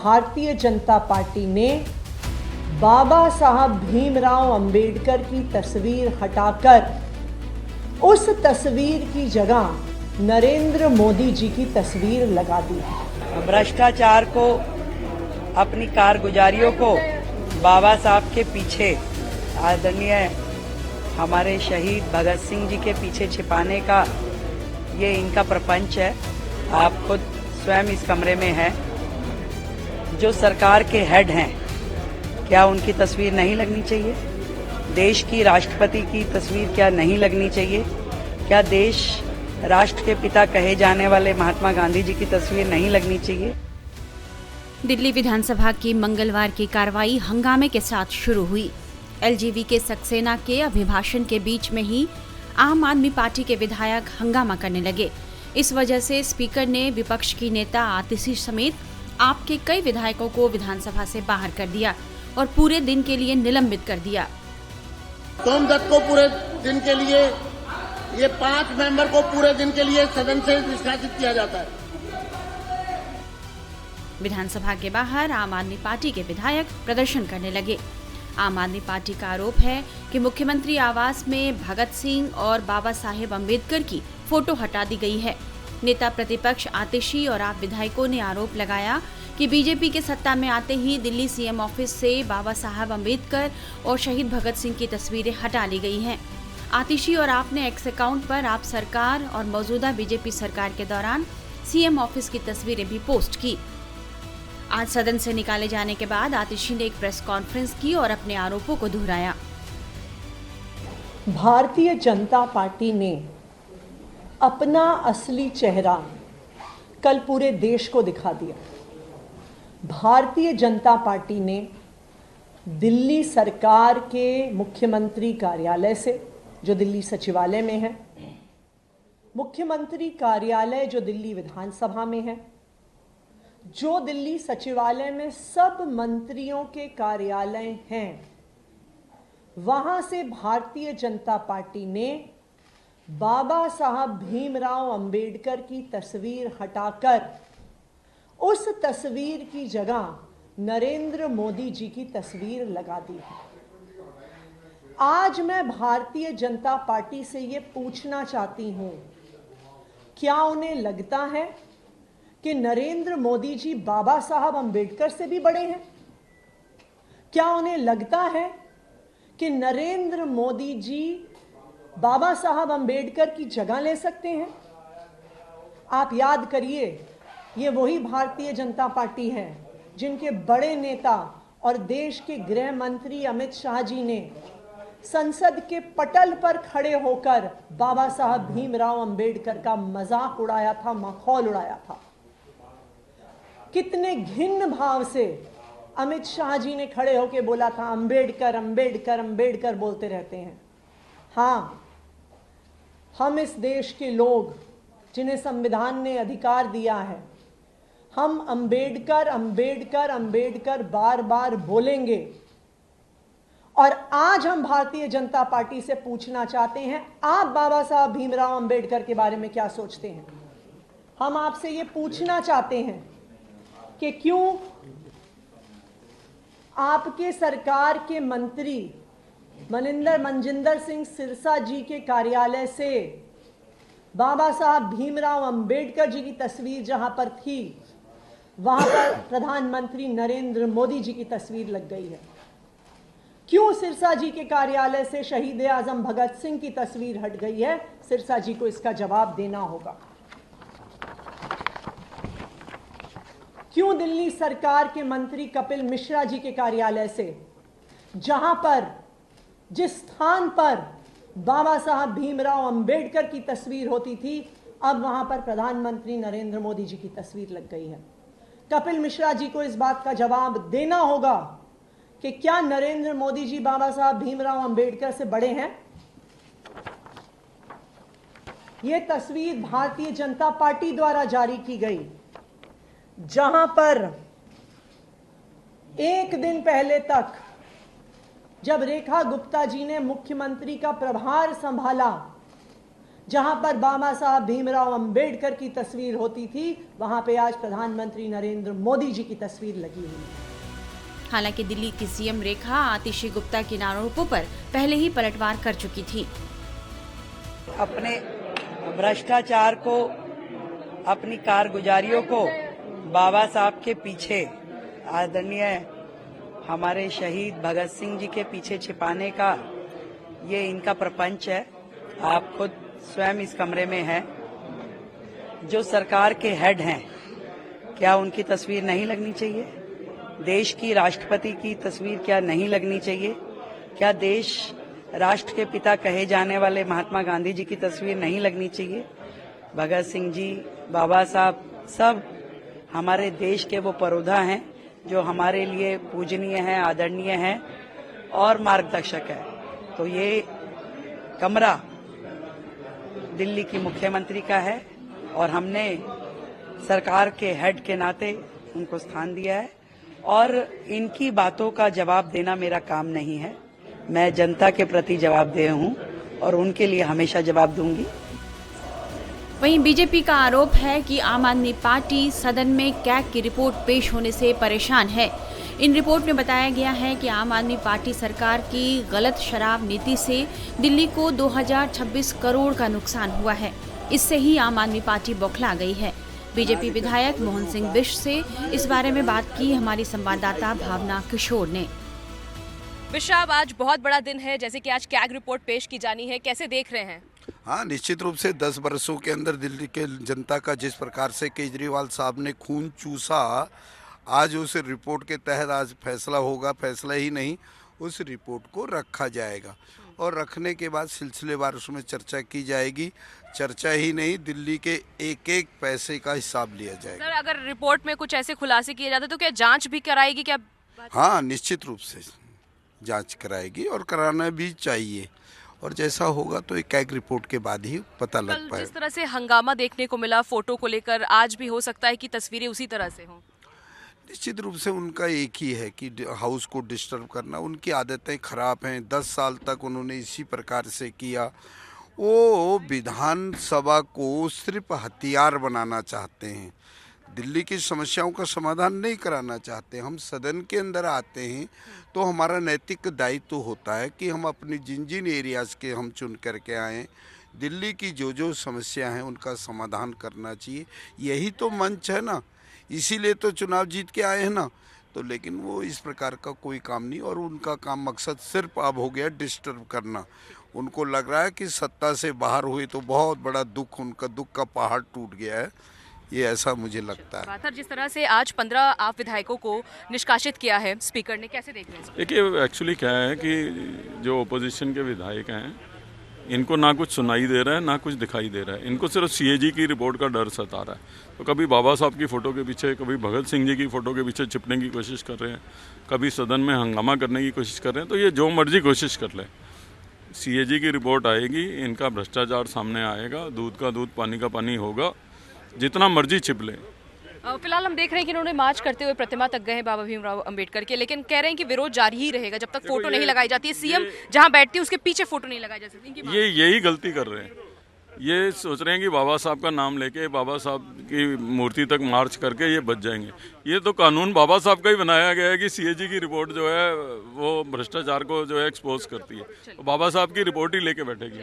Bharatiya Janata party ने बाबा साहब भीमराव अंबेडकर की तस्वीर हटाकर उस तस्वीर की जगह नरेंद्र मोदी जी की तस्वीर लगा दी है। भ्रष्टाचार को, अपनी कारगुजारियों को बाबा साहब के पीछे, आदरणीय हमारे शहीद भगत सिंह जी के पीछे छिपाने का ये इनका प्रपंच है। आप खुद स्वयं इस कमरे में हैं। जो सरकार के हेड हैं, क्या उनकी तस्वीर नहीं लगनी चाहिए? देश की राष्ट्रपति की तस्वीर क्या नहीं लगनी चाहिए? क्या देश राष्ट्र के पिता कहे जाने वाले महात्मा गांधी जी की तस्वीर नहीं लगनी चाहिए? दिल्ली विधानसभा की मंगलवार की कार्रवाई हंगामे के साथ शुरू हुई। एलजेवी के सक्सेना के अभिभाषण के बीच में ही आम आदमी पार्टी के विधायक हंगामा करने लगे। इस वजह से स्पीकर ने विपक्ष की नेता आतिशी समेत आपके कई विधायकों को विधानसभा से बाहर कर दिया और पूरे दिन के लिए निलंबित कर दिया। सोमदत्त को पूरे दिन के लिए, ये 5 मेंबर को पूरे दिन के लिए सदन से निष्कासित किया जाता है। विधानसभा के बाहर आम आदमी पार्टी के विधायक प्रदर्शन करने लगे। आम आदमी पार्टी का आरोप है कि मुख्यमंत्री आवास में भगत सिंह और बाबा साहेब अम्बेडकर की फोटो हटा दी गई है। नेता प्रतिपक्ष आतिशी और आप विधायकों ने आरोप लगाया कि बीजेपी के सत्ता में आते ही दिल्ली सीएम ऑफिस से बाबा साहब अम्बेडकर और शहीद भगत सिंह की तस्वीरें हटा ली गई हैं। आतिशी और आपने एक्स अकाउंट पर आप सरकार और मौजूदा बीजेपी सरकार के दौरान सीएम ऑफिस की तस्वीरें भी पोस्ट की। आज सदन से निकाले जाने के बाद आतिशी ने एक प्रेस कॉन्फ्रेंस की और अपने आरोपों को दोहराया। भारतीय जनता पार्टी ने अपना असली चेहरा कल पूरे देश को दिखा दिया। भारतीय जनता पार्टी ने दिल्ली सरकार के मुख्यमंत्री कार्यालय से, जो दिल्ली सचिवालय में है, मुख्यमंत्री कार्यालय जो दिल्ली विधानसभा में है, जो दिल्ली सचिवालय में सब मंत्रियों के कार्यालय हैं, वहां से भारतीय जनता पार्टी ने बाबा साहब भीमराव अंबेडकर की तस्वीर हटाकर उस तस्वीर की जगह नरेंद्र मोदी जी की तस्वीर लगा दी है। आज मैं भारतीय जनता पार्टी से ये पूछना चाहती हूं, क्या उन्हें लगता है कि नरेंद्र मोदी जी बाबा साहब अंबेडकर से भी बड़े हैं? क्या उन्हें लगता है कि नरेंद्र मोदी जी बाबा साहब अंबेडकर की जगह ले सकते हैं? आप याद करिए, ये वही भारतीय जनता पार्टी है जिनके बड़े नेता और देश के गृह मंत्री अमित शाह जी ने संसद के पटल पर खड़े होकर बाबा साहब भीमराव अंबेडकर का मजाक उड़ाया था, मखौल उड़ाया था। कितने घिन्न भाव से अमित शाह जी ने खड़े होकर बोला था, अंबेडकर अंबेडकर अंबेडकर बोलते रहते हैं। हाँ, हम इस देश के लोग जिन्हें संविधान ने अधिकार दिया है, हम अंबेडकर अंबेडकर अंबेडकर बार बार बोलेंगे। और आज हम भारतीय जनता पार्टी से पूछना चाहते हैं, आप बाबा साहब भीमराव अंबेडकर के बारे में क्या सोचते हैं? हम आपसे ये पूछना चाहते हैं कि क्यों आपके सरकार के मंत्री मनजिंदर सिंह सिरसा जी के कार्यालय से बाबा साहब भीमराव अंबेडकर जी की तस्वीर जहां पर थी, वहां पर प्रधानमंत्री नरेंद्र मोदी जी की तस्वीर लग गई है? क्यों सिरसा जी के कार्यालय से शहीद आजम भगत सिंह की तस्वीर हट गई है? सिरसा जी को इसका जवाब देना होगा। क्यों दिल्ली सरकार के मंत्री कपिल मिश्रा जी के कार्यालय से, जहां पर, जिस स्थान पर बाबा साहब भीमराव अंबेडकर की तस्वीर होती थी, अब वहां पर प्रधानमंत्री नरेंद्र मोदी जी की तस्वीर लग गई है? कपिल मिश्रा जी को इस बात का जवाब देना होगा कि क्या नरेंद्र मोदी जी बाबा साहब भीमराव अंबेडकर से बड़े हैं? यह तस्वीर भारतीय जनता पार्टी द्वारा जारी की गई, जहां पर एक दिन पहले तक जब रेखा गुप्ता जी ने मुख्यमंत्री का प्रभार संभाला, जहां पर बाबा साहब भीमराव अंबेडकर की तस्वीर होती थी, वहां पे आज प्रधानमंत्री नरेंद्र मोदी जी की तस्वीर लगी हुई है। हालांकि दिल्ली की सीएम रेखा आतिशी गुप्ता के आरोपों पर पहले ही पलटवार कर चुकी थी। अपने भ्रष्टाचार को, अपनी कारगुजारियों को बाबा साहब के पीछे, आदरणीय हमारे शहीद भगत सिंह जी के पीछे छिपाने का ये इनका प्रपंच है। आप खुद स्वयं इस कमरे में हैं। जो सरकार के हेड हैं, क्या उनकी तस्वीर नहीं लगनी चाहिए? देश की राष्ट्रपति की तस्वीर क्या नहीं लगनी चाहिए? क्या देश राष्ट्र के पिता कहे जाने वाले महात्मा गांधी जी की तस्वीर नहीं लगनी चाहिए? भगत सिंह जी, बाबा साहब, सब हमारे देश के वो परोधा हैं जो हमारे लिए पूजनीय हैं, आदरणीय हैं और मार्गदर्शक है। तो ये कमरा दिल्ली की मुख्यमंत्री का है और हमने सरकार के हेड के नाते उनको स्थान दिया है और इनकी बातों का जवाब देना मेरा काम नहीं है। मैं जनता के प्रति जवाबदेह हूं और उनके लिए हमेशा जवाब दूंगी। वहीं बीजेपी का आरोप है कि आम आदमी पार्टी सदन में कैग की रिपोर्ट पेश होने से परेशान है। इन रिपोर्ट में बताया गया है कि आम आदमी पार्टी सरकार की गलत शराब नीति से दिल्ली को 2026 करोड़ का नुकसान हुआ है। इससे ही आम आदमी पार्टी बौखला गई है। बीजेपी विधायक मोहन सिंह बिष्ट से इस बारे में बात की हमारी संवाददाता भावना किशोर ने। बिष्ट, आज बहुत बड़ा दिन है, जैसे कि आज कैग रिपोर्ट पेश की जानी है, कैसे देख रहे हैं? हाँ, निश्चित रूप से 10 वर्षों के अंदर दिल्ली के जनता का जिस प्रकार से केजरीवाल साहब ने खून चूसा, आज उस रिपोर्ट के तहत आज फैसला होगा। फैसला ही नहीं, उस रिपोर्ट को रखा जाएगा और रखने के बाद सिलसिलेवार उसमें चर्चा की जाएगी। चर्चा ही नहीं, दिल्ली के एक एक पैसे का हिसाब लिया जाएगा। सर, अगर रिपोर्ट में कुछ ऐसे खुलासे किए जाते तो क्या जांच भी कराएगी क्या? हाँ, निश्चित रूप से जांच कराएगी और कराना भी चाहिए और जैसा होगा तो एक कैग रिपोर्ट के बाद ही पता लग पाएगा। जिस तरह से हंगामा देखने को मिला फोटो को लेकर, आज भी हो सकता है कि तस्वीरें उसी तरह से हों। निश्चित रूप से उनका एक ही है कि हाउस को डिस्टर्ब करना। उनकी आदतें खराब हैं। 10 साल तक उन्होंने इसी प्रकार से किया। वो विधानसभा को सिर्फ हथियार बनाना चाहते हैं, दिल्ली की समस्याओं का समाधान नहीं कराना चाहते। हम सदन के अंदर आते हैं तो हमारा नैतिक दायित्व होता है कि हम अपनी जिन जिन एरियाज़ के हम चुन करके आएँ, दिल्ली की जो जो समस्या हैं उनका समाधान करना चाहिए। यही तो मंच है ना, इसीलिए तो चुनाव जीत के आए हैं ना। तो लेकिन वो इस प्रकार का कोई काम नहीं और उनका काम मकसद सिर्फ अब हो गया डिस्टर्ब करना। उनको लग रहा है कि सत्ता से बाहर हुए तो बहुत बड़ा दुख, उनका दुख का पहाड़ टूट गया है, ये ऐसा मुझे लगता है। सर, जिस तरह से आज 15 आप विधायकों को निष्कासित किया है स्पीकर ने, कैसे देख रहे हैं? देखिए, एक्चुअली क्या है कि जो ओपोजिशन के विधायक हैं, इनको ना कुछ सुनाई दे रहा है ना कुछ दिखाई दे रहा है। इनको सिर्फ सीएजी की रिपोर्ट का डर सता रहा है। तो कभी बाबा साहब की फ़ोटो के पीछे, कभी भगत सिंह जी की फ़ोटो के पीछे छिपने की कोशिश कर रहे हैं, कभी सदन में हंगामा करने की कोशिश कर रहे हैं। तो ये जो मर्जी कोशिश कर लें, सीएजी की रिपोर्ट आएगी, इनका भ्रष्टाचार सामने आएगा, दूध का दूध पानी का पानी होगा, जितना मर्जी छिप लें। फिलहाल हम देख रहे हैं कि इन्होंने मार्च करते हुए प्रतिमा तक गए हैं बाबा भीमराव अंबेडकर के, लेकिन कह रहे हैं कि विरोध जारी ही रहेगा जब तक फोटो नहीं लगाई जाती है। सीएम जहां बैठती है उसके पीछे फोटो नहीं लगाई जा सकती। ये यही गलती कर रहे हैं। ये सोच रहे हैं कि बाबा साहब का नाम लेके बाबा साहब की मूर्ति तक मार्च करके ये बच जाएंगे। ये तो कानून बाबा साहब का ही बनाया गया है कि सीएजी की रिपोर्ट जो है वो भ्रष्टाचार को जो है एक्सपोज करती है। तो बाबा साहब की रिपोर्ट ही लेके बैठेगी।